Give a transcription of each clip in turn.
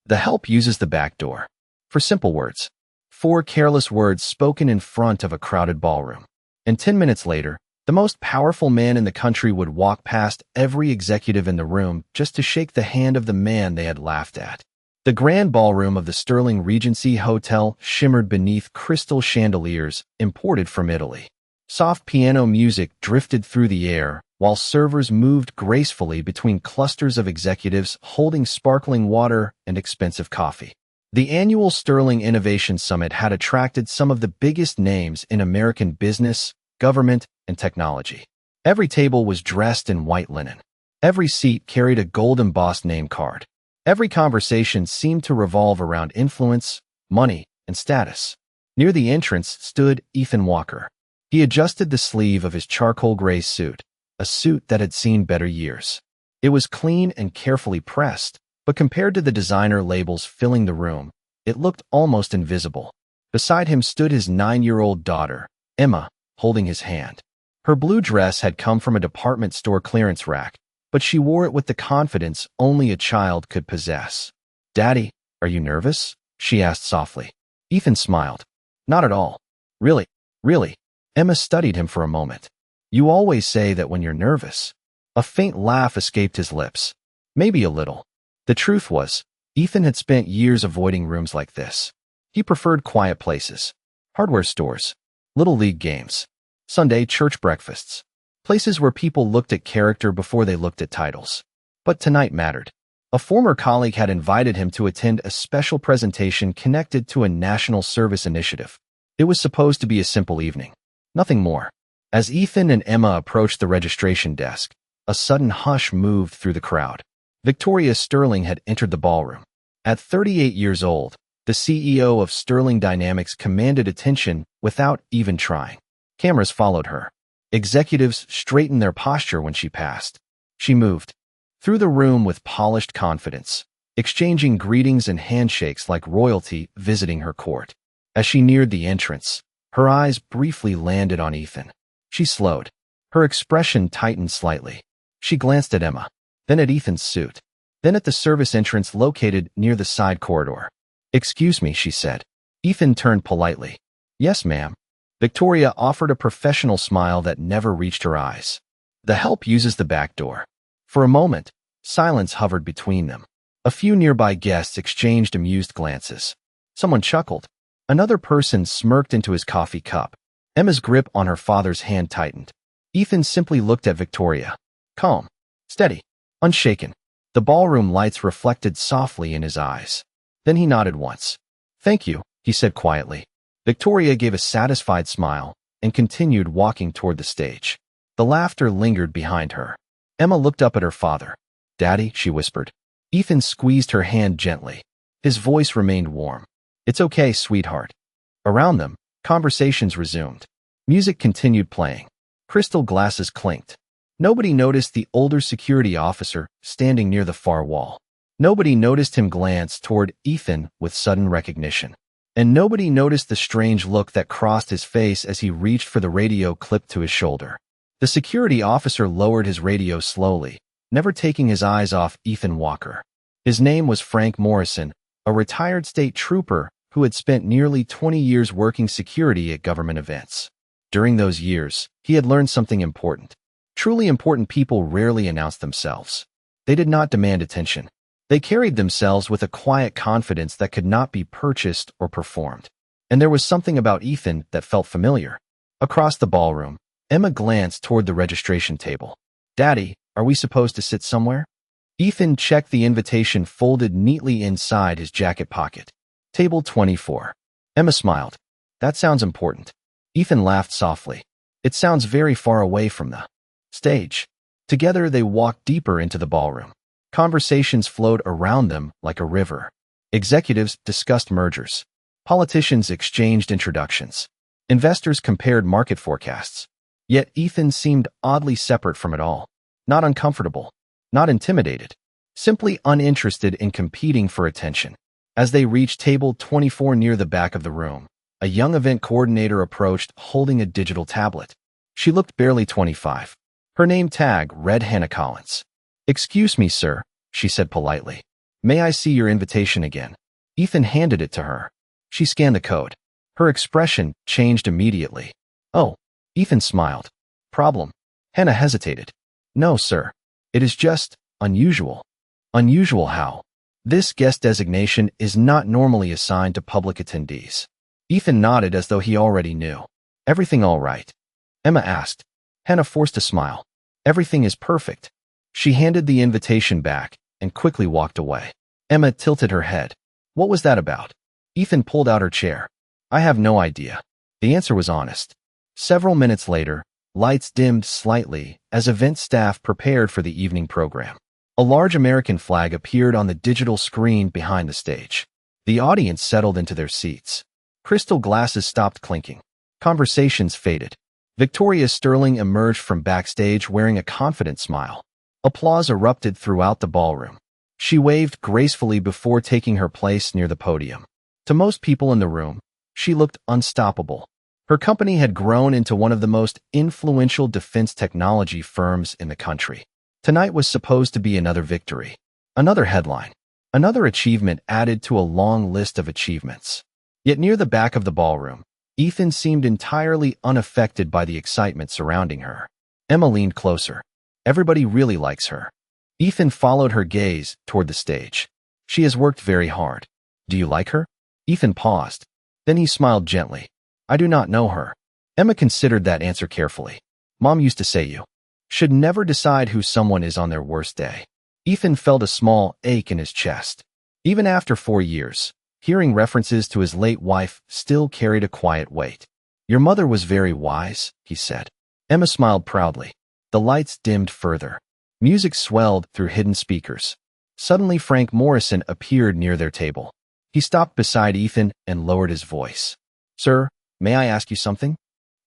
The help uses the back door. For simple words. 4 careless words spoken in front of a crowded ballroom. And 10 minutes later, the most powerful man in the country would walk past every executive in the room just to shake the hand of the man they had laughed at. The grand ballroom of the Sterling Regency Hotel shimmered beneath crystal chandeliers imported from Italy. Soft piano music drifted through the air, while servers moved gracefully between clusters of executives holding sparkling water and expensive coffee. The annual Sterling Innovation Summit had attracted some of the biggest names in American business, government, and technology. Every table was dressed in white linen. Every seat carried a gold-embossed name card. Every conversation seemed to revolve around influence, money, and status. Near the entrance stood Ethan Walker. He adjusted the sleeve of his charcoal gray suit, a suit that had seen better years. It was clean and carefully pressed, but compared to the designer labels filling the room, it looked almost invisible. Beside him stood his 9-year-old daughter, Emma, holding his hand. Her blue dress had come from a department store clearance rack, but she wore it with the confidence only a child could possess. "Daddy, are you nervous?" she asked softly. Ethan smiled. "Not at all. Really, really." Emma studied him for a moment. "You always say that when you're nervous." A faint laugh escaped his lips. Maybe a little. The truth was, Ethan had spent years avoiding rooms like this. He preferred quiet places, hardware stores, little league games, Sunday church breakfasts, places where people looked at character before they looked at titles. But tonight mattered. A former colleague had invited him to attend a special presentation connected to a national service initiative. It was supposed to be a simple evening. Nothing more. As Ethan and Emma approached the registration desk, a sudden hush moved through the crowd. Victoria Sterling had entered the ballroom. At 38 years old, the CEO of Sterling Dynamics commanded attention without even trying. Cameras followed her. Executives straightened their posture when she passed. She moved through the room with polished confidence, exchanging greetings and handshakes like royalty visiting her court. As she neared the entrance, her eyes briefly landed on Ethan. She slowed. Her expression tightened slightly. She glanced at Emma, then at Ethan's suit, then at the service entrance located near the side corridor. "Excuse me," she said. Ethan turned politely. "Yes, ma'am." Victoria offered a professional smile that never reached her eyes. The help uses the back door. For a moment, silence hovered between them. A few nearby guests exchanged amused glances. Someone chuckled. Another person smirked into his coffee cup. Emma's grip on her father's hand tightened. Ethan simply looked at Victoria. Calm, steady, unshaken. The ballroom lights reflected softly in his eyes. Then he nodded once. "Thank you," he said quietly. Victoria gave a satisfied smile and continued walking toward the stage. The laughter lingered behind her. Emma looked up at her father. "Daddy," she whispered. Ethan squeezed her hand gently. His voice remained warm. "It's okay, sweetheart." Around them, conversations resumed. Music continued playing. Crystal glasses clinked. Nobody noticed the older security officer standing near the far wall. Nobody noticed him glance toward Ethan with sudden recognition. And nobody noticed the strange look that crossed his face as he reached for the radio clipped to his shoulder. The security officer lowered his radio slowly, never taking his eyes off Ethan Walker. His name was Frank Morrison, a retired state trooper who had spent nearly 20 years working security at government events. During those years, he had learned something important. Truly important people rarely announced themselves. They did not demand attention. They carried themselves with a quiet confidence that could not be purchased or performed. And there was something about Ethan that felt familiar. Across the ballroom, Emma glanced toward the registration table. "Daddy, are we supposed to sit somewhere?" Ethan checked the invitation folded neatly inside his jacket pocket. "Table 24. Emma smiled. "That sounds important." Ethan laughed softly. "It sounds very far away from the stage." Together they walked deeper into the ballroom. Conversations flowed around them like a river. Executives discussed mergers. Politicians exchanged introductions. Investors compared market forecasts. Yet Ethan seemed oddly separate from it all. Not uncomfortable. Not intimidated. Simply uninterested in competing for attention. As they reached table 24 near the back of the room, a young event coordinator approached holding a digital tablet. She looked barely 25. Her name tag read Hannah Collins. "Excuse me, sir," she said politely. May I see your invitation again? Ethan handed it to her. She scanned the code. Her expression changed immediately. Oh, Ethan smiled. Problem? Hannah hesitated. No, sir. It is just unusual. Unusual how? This guest designation is not normally assigned to public attendees. Ethan nodded as though he already knew. Everything all right? Emma asked. Hannah forced a smile. Everything is perfect. She handed the invitation back and quickly walked away. Emma tilted her head. What was that about? Ethan pulled out her chair. I have no idea. The answer was honest. Several minutes later, lights dimmed slightly as event staff prepared for the evening program. A large American flag appeared on the digital screen behind the stage. The audience settled into their seats. Crystal glasses stopped clinking. Conversations faded. Victoria Sterling emerged from backstage wearing a confident smile. Applause erupted throughout the ballroom. She waved gracefully before taking her place near the podium. To most people in the room, she looked unstoppable. Her company had grown into one of the most influential defense technology firms in the country. Tonight was supposed to be another victory, another headline, another achievement added to a long list of achievements. Yet near the back of the ballroom, Ethan seemed entirely unaffected by the excitement surrounding her. Emma leaned closer. Everybody really likes her. Ethan followed her gaze toward the stage. She has worked very hard. Do you like her? Ethan paused. Then he smiled gently. I do not know her. Emma considered that answer carefully. Mom used to say you should never decide who someone is on their worst day. Ethan felt a small ache in his chest. Even after 4 years, hearing references to his late wife still carried a quiet weight. Your mother was very wise, he said. Emma smiled proudly. The lights dimmed further. Music swelled through hidden speakers. Suddenly Frank Morrison appeared near their table. He stopped beside Ethan and lowered his voice. Sir, may I ask you something?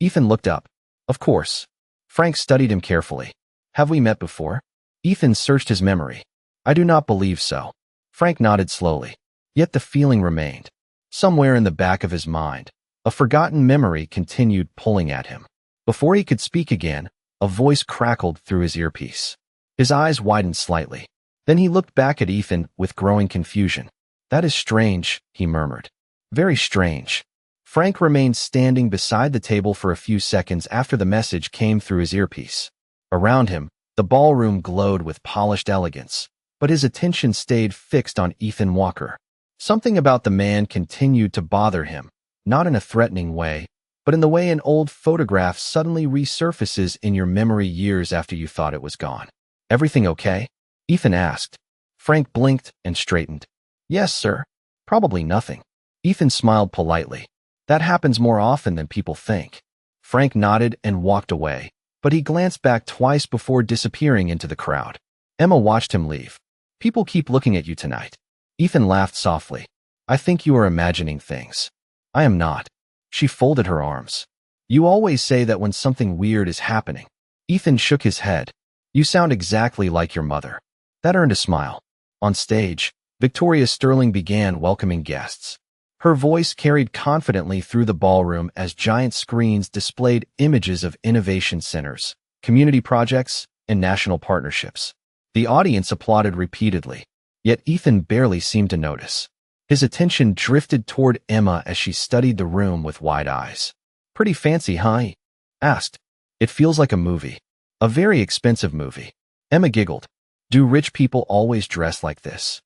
Ethan looked up. Of course. Frank studied him carefully. Have we met before? Ethan searched his memory. I do not believe so. Frank nodded slowly. Yet the feeling remained. Somewhere in the back of his mind, a forgotten memory continued pulling at him. Before he could speak again, a voice crackled through his earpiece. His eyes widened slightly. Then he looked back at Ethan with growing confusion. That is strange, he murmured. Very strange. Frank remained standing beside the table for a few seconds after the message came through his earpiece. Around him, the ballroom glowed with polished elegance, but his attention stayed fixed on Ethan Walker. Something about the man continued to bother him, not in a threatening way, but in the way an old photograph suddenly resurfaces in your memory years after you thought it was gone. Everything okay? Ethan asked. Frank blinked and straightened. Yes, sir. Probably nothing. Ethan smiled politely. That happens more often than people think. Frank nodded and walked away, but he glanced back twice before disappearing into the crowd. Emma watched him leave. People keep looking at you tonight. Ethan laughed softly. I think you are imagining things. I am not. She folded her arms. You always say that when something weird is happening. Ethan shook his head. You sound exactly like your mother. That earned a smile. On stage, Victoria Sterling began welcoming guests. Her voice carried confidently through the ballroom as giant screens displayed images of innovation centers, community projects, and national partnerships. The audience applauded repeatedly, yet Ethan barely seemed to notice. His attention drifted toward Emma as she studied the room with wide eyes. Pretty fancy, huh? He asked. It feels like a movie. A very expensive movie. Emma giggled. Do rich people always dress like this?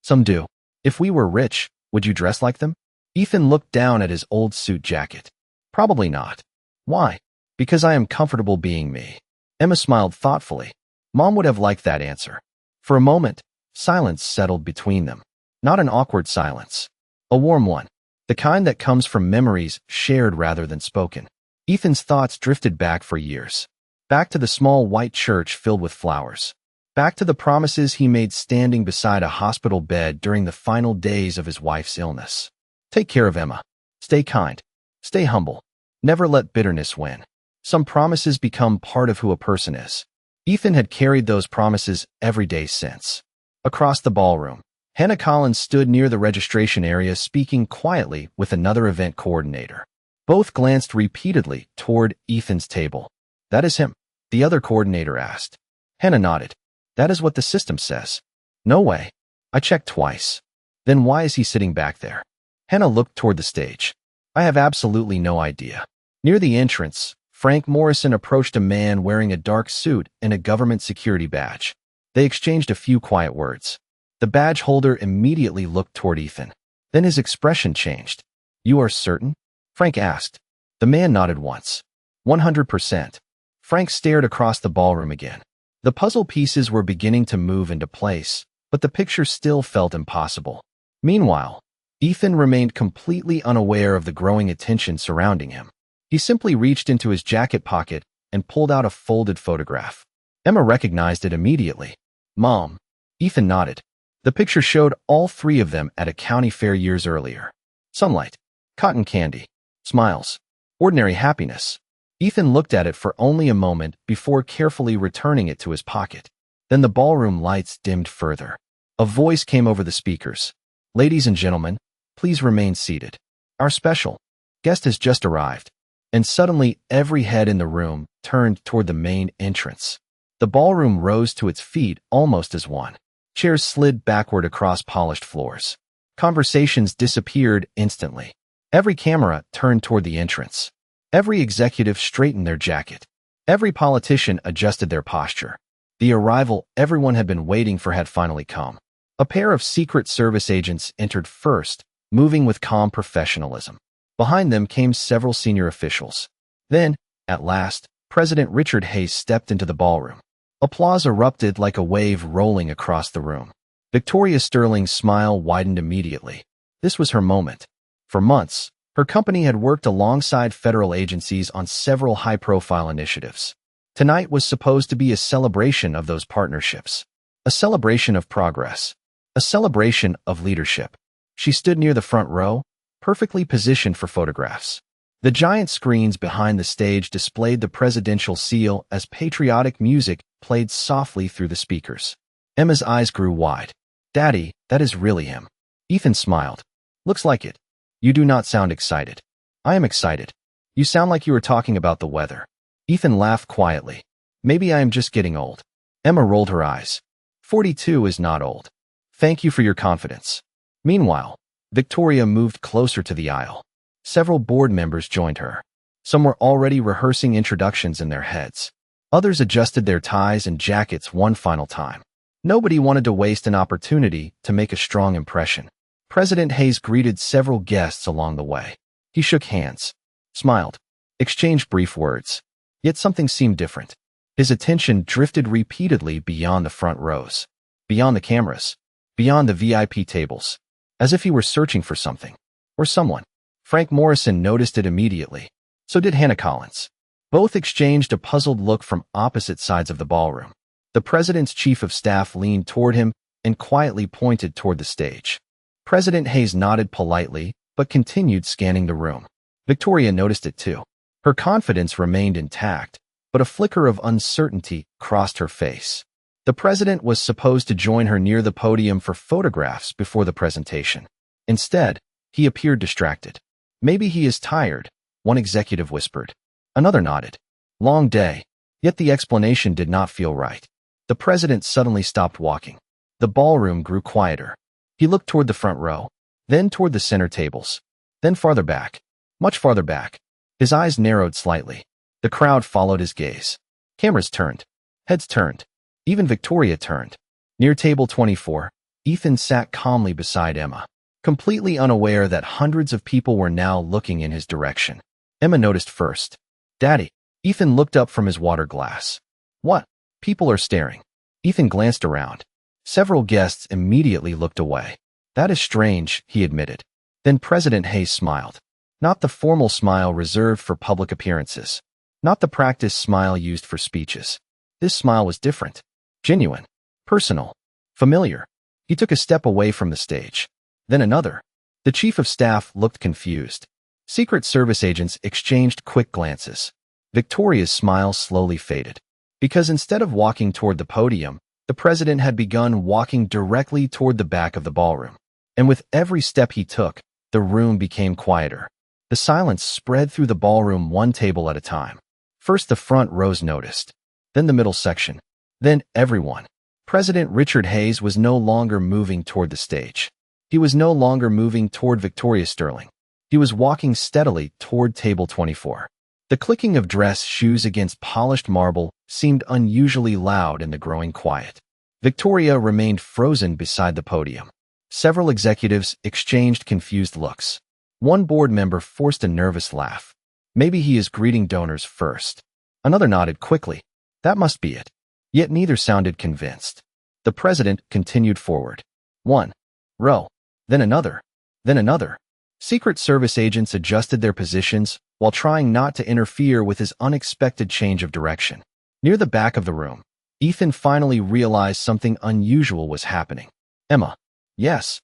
Some do. If we were rich, would you dress like them? Ethan looked down at his old suit jacket. Probably not. Why? Because I am comfortable being me. Emma smiled thoughtfully. Mom would have liked that answer. For a moment, silence settled between them. Not an awkward silence. A warm one. The kind that comes from memories shared rather than spoken. Ethan's thoughts drifted back for years. Back to the small white church filled with flowers. Back to the promises he made standing beside a hospital bed during the final days of his wife's illness. Take care of Emma. Stay kind. Stay humble. Never let bitterness win. Some promises become part of who a person is. Ethan had carried those promises every day since. Across the ballroom, Hannah Collins stood near the registration area speaking quietly with another event coordinator. Both glanced repeatedly toward Ethan's table. That is him, the other coordinator asked. Hannah nodded. That is what the system says. No way. I checked twice. Then why is he sitting back there? Hannah looked toward the stage. I have absolutely no idea. Near the entrance, Frank Morrison approached a man wearing a dark suit and a government security badge. They exchanged a few quiet words. The badge holder immediately looked toward Ethan. Then his expression changed. You are certain? Frank asked. The man nodded once. 100%. Frank stared across the ballroom again. The puzzle pieces were beginning to move into place, but the picture still felt impossible. Meanwhile, Ethan remained completely unaware of the growing attention surrounding him. He simply reached into his jacket pocket and pulled out a folded photograph. Emma recognized it immediately. Mom. Ethan nodded. The picture showed all three of them at a county fair years earlier. Sunlight, cotton candy, smiles, ordinary happiness. Ethan looked at it for only a moment before carefully returning it to his pocket. Then the ballroom lights dimmed further. A voice came over the speakers. Ladies and gentlemen, please remain seated. Our special guest has just arrived. And suddenly every head in the room turned toward the main entrance. The ballroom rose to its feet almost as one. Chairs slid backward across polished floors. Conversations disappeared instantly. Every camera turned toward the entrance. Every executive straightened their jacket. Every politician adjusted their posture. The arrival everyone had been waiting for had finally come. A pair of Secret Service agents entered first, moving with calm professionalism. Behind them came several senior officials. Then, at last, President Richard Hayes stepped into the ballroom. Applause erupted like a wave rolling across the room. Victoria Sterling's smile widened immediately. This was her moment. For months, her company had worked alongside federal agencies on several high-profile initiatives. Tonight was supposed to be a celebration of those partnerships. A celebration of progress. A celebration of leadership. She stood near the front row, perfectly positioned for photographs. The giant screens behind the stage displayed the presidential seal as patriotic music played softly through the speakers. Emma's eyes grew wide. Daddy, that is really him. Ethan smiled. Looks like it. You do not sound excited. I am excited. You sound like you are talking about the weather. Ethan laughed quietly. Maybe I am just getting old. Emma rolled her eyes. 42 is not old. Thank you for your confidence. Meanwhile, Victoria moved closer to the aisle. Several board members joined her. Some were already rehearsing introductions in their heads. Others adjusted their ties and jackets one final time. Nobody wanted to waste an opportunity to make a strong impression. President Hayes greeted several guests along the way. He shook hands, smiled, exchanged brief words. Yet something seemed different. His attention drifted repeatedly beyond the front rows, beyond the cameras, beyond the VIP tables, as if he were searching for something or someone. Frank Morrison noticed it immediately. So did Hannah Collins. Both exchanged a puzzled look from opposite sides of the ballroom. The president's chief of staff leaned toward him and quietly pointed toward the stage. President Hayes nodded politely, but continued scanning the room. Victoria noticed it too. Her confidence remained intact, but a flicker of uncertainty crossed her face. The president was supposed to join her near the podium for photographs before the presentation. Instead, he appeared distracted. Maybe he is tired, one executive whispered. Another nodded. Long day. Yet the explanation did not feel right. The president suddenly stopped walking. The ballroom grew quieter. He looked toward the front row, then toward the center tables, then farther back, much farther back. His eyes narrowed slightly. The crowd followed his gaze. Cameras turned. Heads turned. Even Victoria turned. Near table 24, Ethan sat calmly beside Emma, completely unaware that hundreds of people were now looking in his direction. Emma noticed first. Daddy. Ethan looked up from his water glass. What? People are staring. Ethan glanced around. Several guests immediately looked away. That is strange, he admitted. Then President Hayes smiled. Not the formal smile reserved for public appearances. Not the practiced smile used for speeches. This smile was different. Genuine. Personal. Familiar. He took a step away from the stage. Then another. The chief of staff looked confused. Secret Service agents exchanged quick glances. Victoria's smile slowly faded. Because instead of walking toward the podium, the president had begun walking directly toward the back of the ballroom. And with every step he took, the room became quieter. The silence spread through the ballroom one table at a time. First the front rows noticed. Then the middle section. Then everyone. President Richard Hayes was no longer moving toward the stage. He was no longer moving toward Victoria Sterling. He was walking steadily toward table 24. The clicking of dress shoes against polished marble seemed unusually loud in the growing quiet. Victoria remained frozen beside the podium. Several executives exchanged confused looks. One board member forced a nervous laugh. Maybe he is greeting donors first. Another nodded quickly. That must be it. Yet neither sounded convinced. The president continued forward. One row, then another, then another. Secret Service agents adjusted their positions while trying not to interfere with his unexpected change of direction. Near the back of the room, Ethan finally realized something unusual was happening. Emma. Yes.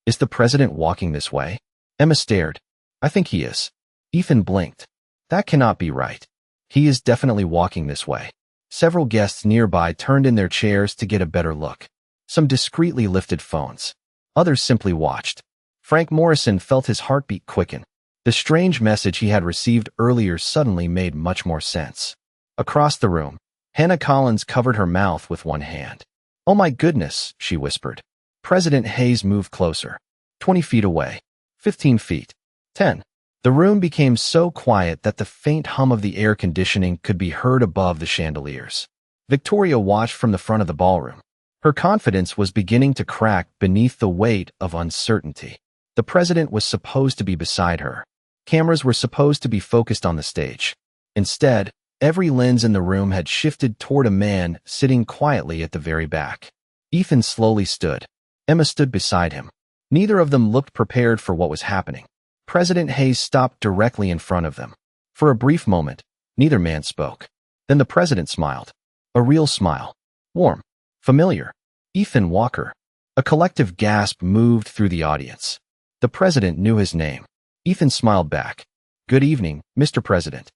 Is the president walking this way? Emma stared. I think he is. Ethan blinked. That cannot be right. He is definitely walking this way. Several guests nearby turned in their chairs to get a better look. Some discreetly lifted phones. Others simply watched. Frank Morrison felt his heartbeat quicken. The strange message he had received earlier suddenly made much more sense. Across the room, Hannah Collins covered her mouth with one hand. Oh my goodness, she whispered. President Hayes moved closer. 20 feet away. 15 feet. 10. The room became so quiet that the faint hum of the air conditioning could be heard above the chandeliers. Victoria watched from the front of the ballroom. Her confidence was beginning to crack beneath the weight of uncertainty. The president was supposed to be beside her. Cameras were supposed to be focused on the stage. Instead, every lens in the room had shifted toward a man sitting quietly at the very back. Ethan slowly stood. Emma stood beside him. Neither of them looked prepared for what was happening. President Hayes stopped directly in front of them. For a brief moment, neither man spoke. Then the president smiled. A real smile. Warm. Familiar. Ethan Walker. A collective gasp moved through the audience. The president knew his name. Ethan smiled back. Good evening, Mr. President.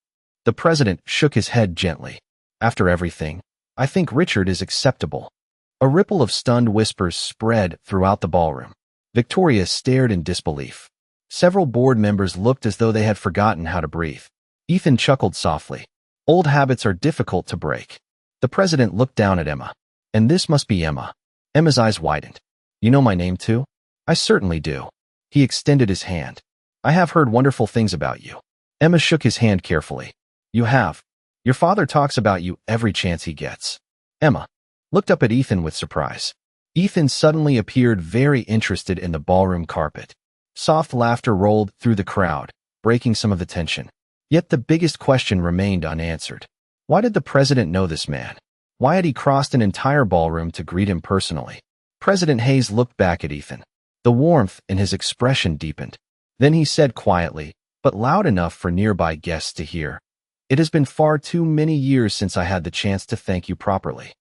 The president shook his head gently. After everything, I think Richard is acceptable. A ripple of stunned whispers spread throughout the ballroom. Victoria stared in disbelief. Several board members looked as though they had forgotten how to breathe. Ethan chuckled softly. Old habits are difficult to break. The president looked down at Emma. And this must be Emma. Emma's eyes widened. You know my name too? I certainly do. He extended his hand. I have heard wonderful things about you. Emma shook his hand carefully. You have. Your father talks about you every chance he gets. Emma looked up at Ethan with surprise. Ethan suddenly appeared very interested in the ballroom carpet. Soft laughter rolled through the crowd, breaking some of the tension. Yet the biggest question remained unanswered. Why did the president know this man? Why had he crossed an entire ballroom to greet him personally? President Hayes looked back at Ethan. The warmth in his expression deepened. Then he said quietly, but loud enough for nearby guests to hear, It has been far too many years since I had the chance to thank you properly.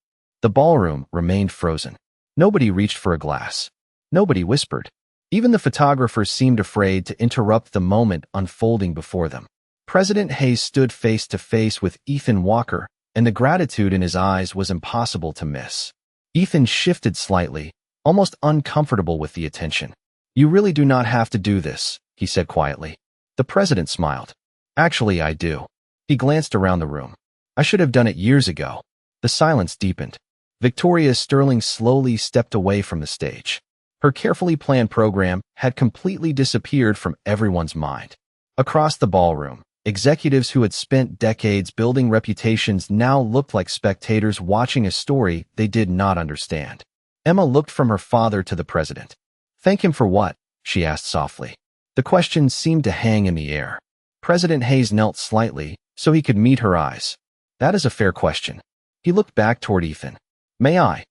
The ballroom remained frozen. Nobody reached for a glass. Nobody whispered. Even the photographers seemed afraid to interrupt the moment unfolding before them. President Hayes stood face to face with Ethan Walker, and the gratitude in his eyes was impossible to miss. Ethan shifted slightly, almost uncomfortable with the attention. You really do not have to do this, he said quietly. The president smiled. Actually, I do. He glanced around the room. I should have done it years ago. The silence deepened. Victoria Sterling slowly stepped away from the stage. Her carefully planned program had completely disappeared from everyone's mind. Across the ballroom, executives who had spent decades building reputations now looked like spectators watching a story they did not understand. Emma looked from her father to the president. Thank him for what? She asked softly. The question seemed to hang in the air. President Hayes knelt slightly so he could meet her eyes. That is a fair question. He looked back toward Ethan. May I?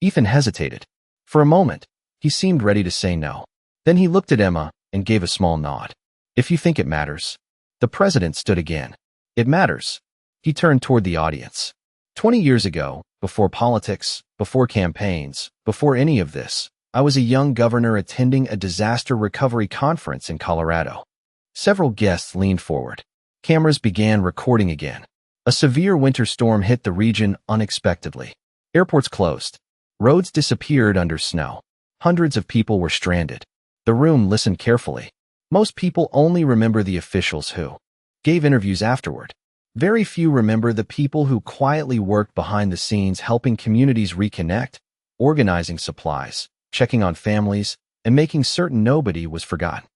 Ethan hesitated. For a moment, he seemed ready to say no. Then he looked at Emma and gave a small nod. If you think it matters. The president stood again. It matters. He turned toward the audience. 20 years ago, before politics, before campaigns, before any of this, I was a young governor attending a disaster recovery conference in Colorado. Several guests leaned forward. Cameras began recording again. A severe winter storm hit the region unexpectedly. Airports closed. Roads disappeared under snow. Hundreds of people were stranded. The room listened carefully. Most people only remember the officials who gave interviews afterward. Very few remember the people who quietly worked behind the scenes helping communities reconnect, organizing supplies, checking on families, and making certain nobody was forgotten.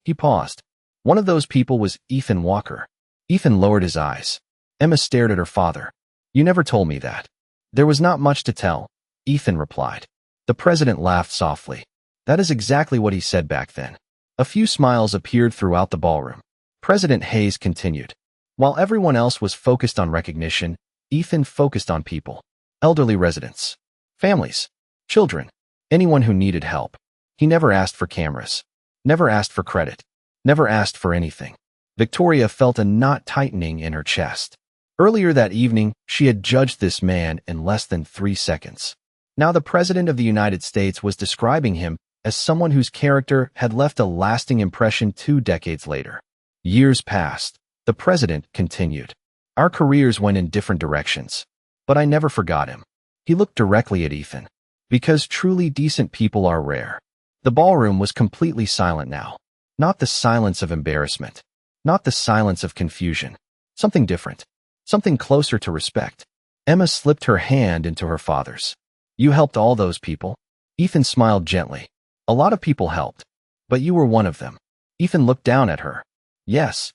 He paused. One of those people was Ethan Walker. Ethan lowered his eyes. Emma stared at her father. "You never told me that." "There was not much to tell," Ethan replied. The president laughed softly. That is exactly what he said back then. A few smiles appeared throughout the ballroom. President Hayes continued. While everyone else was focused on recognition, Ethan focused on people. Elderly residents. Families. Children. Anyone who needed help. He never asked for cameras. Never asked for credit. Never asked for anything. Victoria felt a knot tightening in her chest. Earlier that evening, she had judged this man in less than 3 seconds. Now the President of the United States was describing him as someone whose character had left a lasting impression 2 decades later. Years passed. The President continued. Our careers went in different directions. But I never forgot him. He looked directly at Ethan. Because truly decent people are rare. The ballroom was completely silent now. Not the silence of embarrassment. Not the silence of confusion. Something different. Something closer to respect. Emma slipped her hand into her father's. "You helped all those people?" Ethan smiled gently. "A lot of people helped. But you were one of them." Ethan looked down at her. "Yes."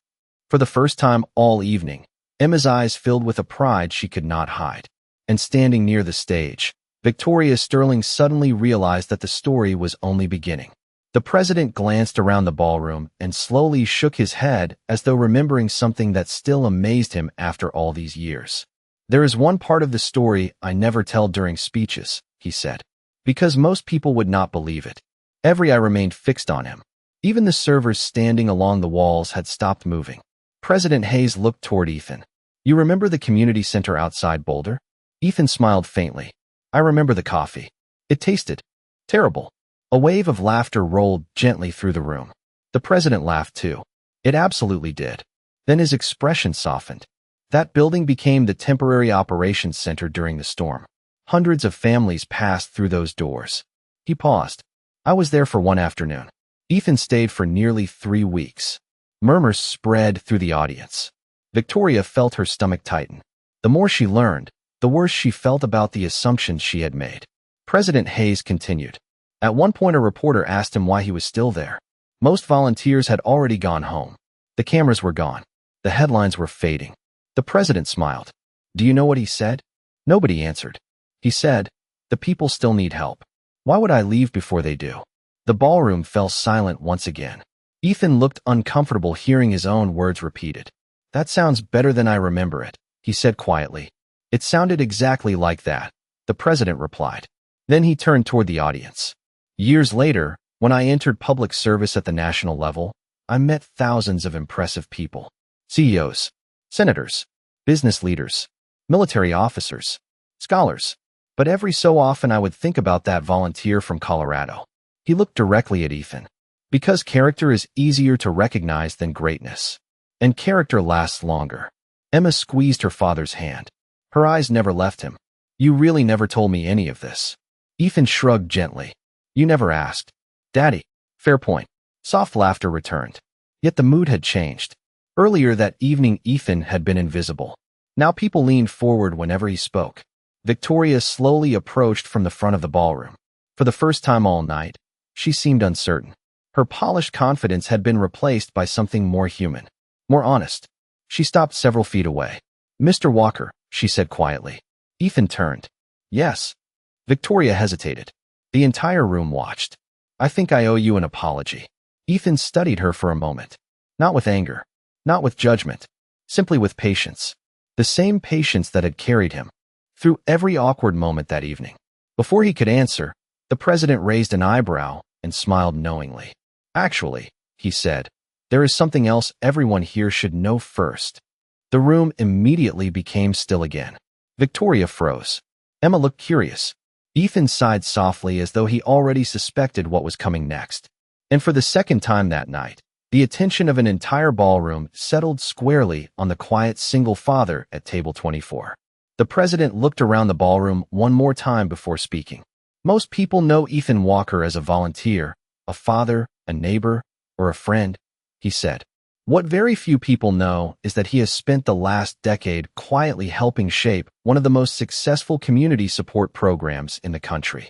For the first time all evening, Emma's eyes filled with a pride she could not hide. And standing near the stage, Victoria Sterling suddenly realized that the story was only beginning. The president glanced around the ballroom and slowly shook his head as though remembering something that still amazed him after all these years. "There is one part of the story I never tell during speeches," he said, "because most people would not believe it. Every eye remained fixed on him. Even the servers standing along the walls had stopped moving." President Hayes looked toward Ethan. "You remember the community center outside Boulder?" Ethan smiled faintly. "I remember the coffee. It tasted terrible." A wave of laughter rolled gently through the room. The president laughed too. "It absolutely did." Then his expression softened. "That building became the temporary operations center during the storm. Hundreds of families passed through those doors." He paused. "I was there for one afternoon." Ethan stayed for nearly 3 weeks. Murmurs spread through the audience. Victoria felt her stomach tighten. The more she learned, the worse she felt about the assumptions she had made. President Hayes continued. At one point a reporter asked him why he was still there. Most volunteers had already gone home. The cameras were gone. The headlines were fading. The president smiled. "Do you know what he said?" Nobody answered. He said, "The people still need help. Why would I leave before they do?" The ballroom fell silent once again. Ethan looked uncomfortable hearing his own words repeated. "That sounds better than I remember it," he said quietly. "It sounded exactly like that," the president replied. Then he turned toward the audience. "Years later, when I entered public service at the national level, I met thousands of impressive people. CEOs, senators, business leaders, military officers, scholars. But every so often I would think about that volunteer from Colorado." He looked directly at Ethan. "Because character is easier to recognize than greatness. And character lasts longer." Emma squeezed her father's hand. Her eyes never left him. "You really never told me any of this." Ethan shrugged gently. "You never asked." "Daddy." "Fair point." Soft laughter returned. Yet the mood had changed. Earlier that evening Ethan had been invisible. Now people leaned forward whenever he spoke. Victoria slowly approached from the front of the ballroom. For the first time all night, she seemed uncertain. Her polished confidence had been replaced by something more human, more honest. She stopped several feet away. "Mr. Walker," she said quietly. Ethan turned. "Yes." Victoria hesitated. The entire room watched. "I think I owe you an apology." Ethan studied her for a moment. Not with anger, not with judgment, simply with patience. The same patience that had carried him through every awkward moment that evening. Before he could answer, the president raised an eyebrow and smiled knowingly. "Actually," he said, "there is something else everyone here should know first." The room immediately became still again. Victoria froze. Emma looked curious. Ethan sighed softly as though he already suspected what was coming next. And for the second time that night, the attention of an entire ballroom settled squarely on the quiet single father at table 24. The president looked around the ballroom one more time before speaking. "Most people know Ethan Walker as a volunteer, a father, a neighbor, or a friend," he said. "What very few people know is that he has spent the last decade quietly helping shape one of the most successful community support programs in the country."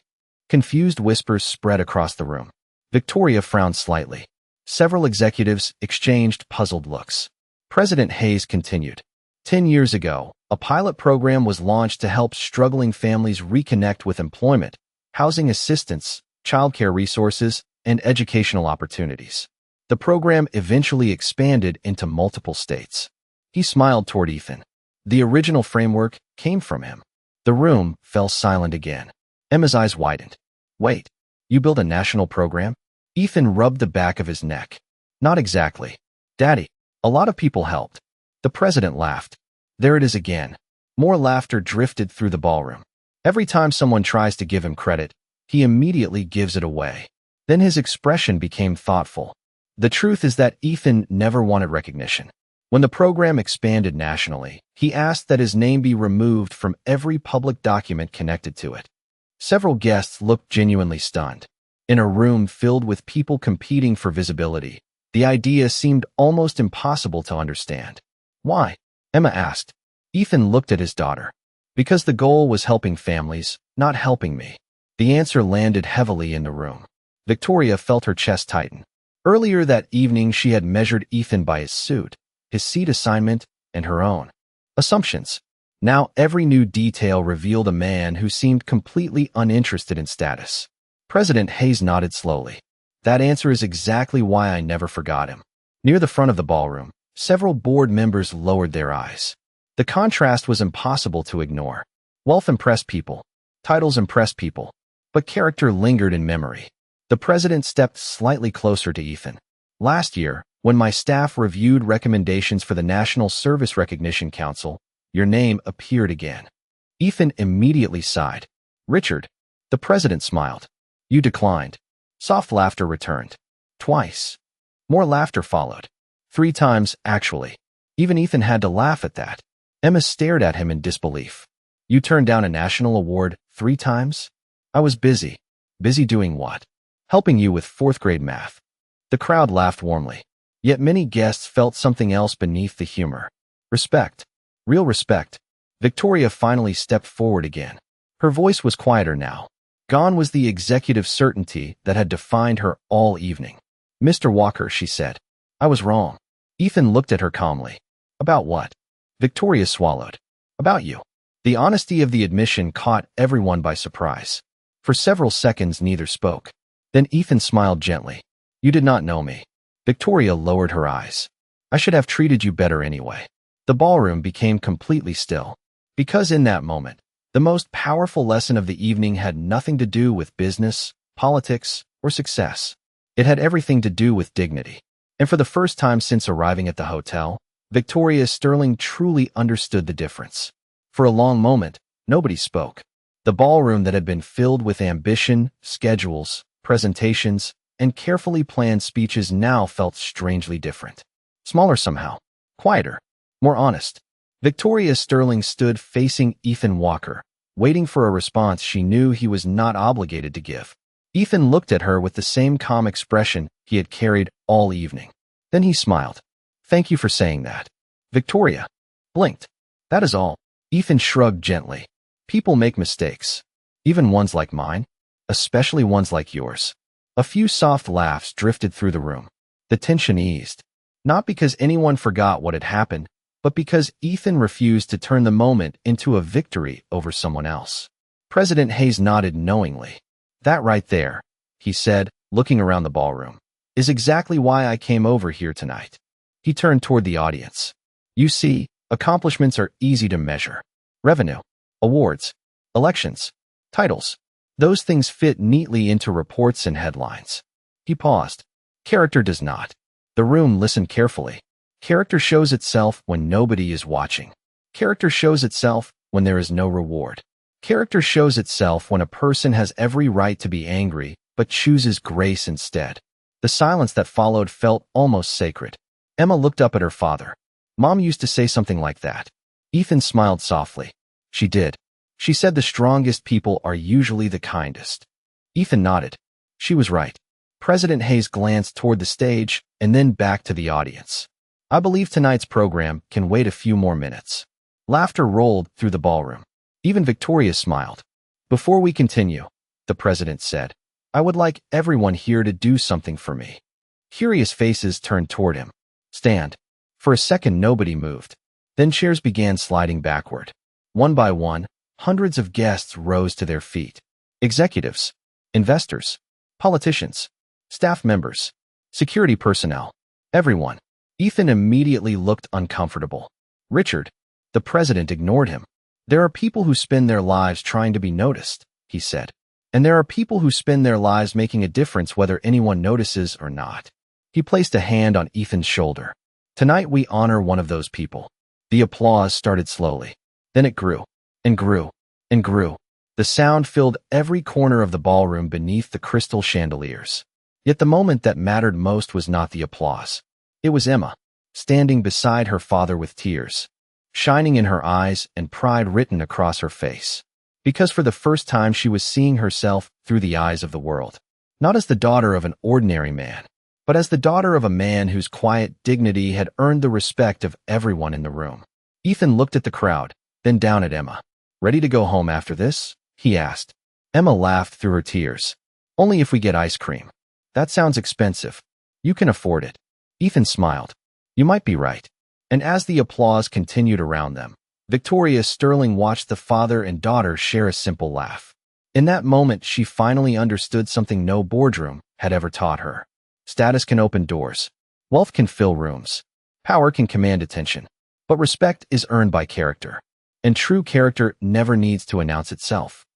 Confused whispers spread across the room. Victoria frowned slightly. Several executives exchanged puzzled looks. President Hayes continued. 10 years ago, a pilot program was launched to help struggling families reconnect with employment, housing assistance, childcare resources, and educational opportunities. The program eventually expanded into multiple states. He smiled toward Ethan. The original framework came from him. The room fell silent again. Emma's eyes widened. Wait, you built a national program? Ethan rubbed the back of his neck. Not exactly. Daddy, a lot of people helped. The president laughed. There it is again. More laughter drifted through the ballroom. Every time someone tries to give him credit, he immediately gives it away. Then his expression became thoughtful. The truth is that Ethan never wanted recognition. When the program expanded nationally, he asked that his name be removed from every public document connected to it. Several guests looked genuinely stunned. In a room filled with people competing for visibility, the idea seemed almost impossible to understand. Why? Emma asked. Ethan looked at his daughter. Because the goal was helping families, not helping me. The answer landed heavily in the room. Victoria felt her chest tighten. Earlier that evening, she had measured Ethan by his suit, his seat assignment, and her own assumptions. Now every new detail revealed a man who seemed completely uninterested in status. President Hayes nodded slowly. That answer is exactly why I never forgot him. Near the front of the ballroom, several board members lowered their eyes. The contrast was impossible to ignore. Wealth impressed people. Titles impressed people. But character lingered in memory. The president stepped slightly closer to Ethan. Last year, when my staff reviewed recommendations for the National Service Recognition Council, your name appeared again. Ethan immediately sighed. Richard. The president smiled. You declined. Soft laughter returned. Twice. More laughter followed. 3 times, actually. Even Ethan had to laugh at that. Emma stared at him in disbelief. You turned down a national award 3 times? I was busy. Busy doing what? Helping you with 4th grade math. The crowd laughed warmly. Yet many guests felt something else beneath the humor. Respect. Real respect. Victoria finally stepped forward again. Her voice was quieter now. Gone was the executive certainty that had defined her all evening. Mr. Walker, she said. I was wrong. Ethan looked at her calmly. About what? Victoria swallowed. About you. The honesty of the admission caught everyone by surprise. For several seconds, neither spoke. Then Ethan smiled gently. You did not know me. Victoria lowered her eyes. I should have treated you better anyway. The ballroom became completely still. Because in that moment, the most powerful lesson of the evening had nothing to do with business, politics, or success. It had everything to do with dignity. And for the first time since arriving at the hotel, Victoria Sterling truly understood the difference. For a long moment, nobody spoke. The ballroom that had been filled with ambition, schedules, presentations, and carefully planned speeches now felt strangely different. Smaller somehow. Quieter. More honest. Victoria Sterling stood facing Ethan Walker, waiting for a response she knew he was not obligated to give. Ethan looked at her with the same calm expression he had carried all evening. Then he smiled. Thank you for saying that. Victoria blinked. That is all. Ethan shrugged gently. People make mistakes. Even ones like mine. Especially ones like yours. A few soft laughs drifted through the room. The tension eased. Not because anyone forgot what had happened, but because Ethan refused to turn the moment into a victory over someone else. President Hayes nodded knowingly. That right there, he said, looking around the ballroom, is exactly why I came over here tonight. He turned toward the audience. You see, accomplishments are easy to measure. Revenue, awards, elections, titles. Those things fit neatly into reports and headlines. He paused. Character does not. The room listened carefully. Character shows itself when nobody is watching. Character shows itself when there is no reward. Character shows itself when a person has every right to be angry, but chooses grace instead. The silence that followed felt almost sacred. Emma looked up at her father. Mom used to say something like that. Ethan smiled softly. She did. She said the strongest people are usually the kindest. Ethan nodded. She was right. President Hayes glanced toward the stage and then back to the audience. I believe tonight's program can wait a few more minutes. Laughter rolled through the ballroom. Even Victoria smiled. Before we continue, the president said. "I would like everyone here to do something for me." Curious faces turned toward him. "Stand." For a second, nobody moved. Then chairs began sliding backward. One by one, hundreds of guests rose to their feet. Executives, investors, politicians, staff members, security personnel, everyone. Ethan immediately looked uncomfortable. "Richard," the president ignored him. "There are people who spend their lives trying to be noticed," he said. "And there are people who spend their lives making a difference whether anyone notices or not." He placed a hand on Ethan's shoulder. "Tonight we honor one of those people." The applause started slowly. Then it grew, and grew, and grew. The sound filled every corner of the ballroom beneath the crystal chandeliers. Yet the moment that mattered most was not the applause. It was Emma, standing beside her father with tears shining in her eyes and pride written across her face. Because for the first time she was seeing herself through the eyes of the world. Not as the daughter of an ordinary man, but as the daughter of a man whose quiet dignity had earned the respect of everyone in the room. Ethan looked at the crowd, then down at Emma. "Ready to go home after this?" he asked. Emma laughed through her tears. "Only if we get ice cream." "That sounds expensive." "You can afford it." Ethan smiled. "You might be right." And as the applause continued around them, Victoria Sterling watched the father and daughter share a simple laugh. In that moment, she finally understood something no boardroom had ever taught her. Status can open doors. Wealth can fill rooms. Power can command attention. But respect is earned by character. And true character never needs to announce itself.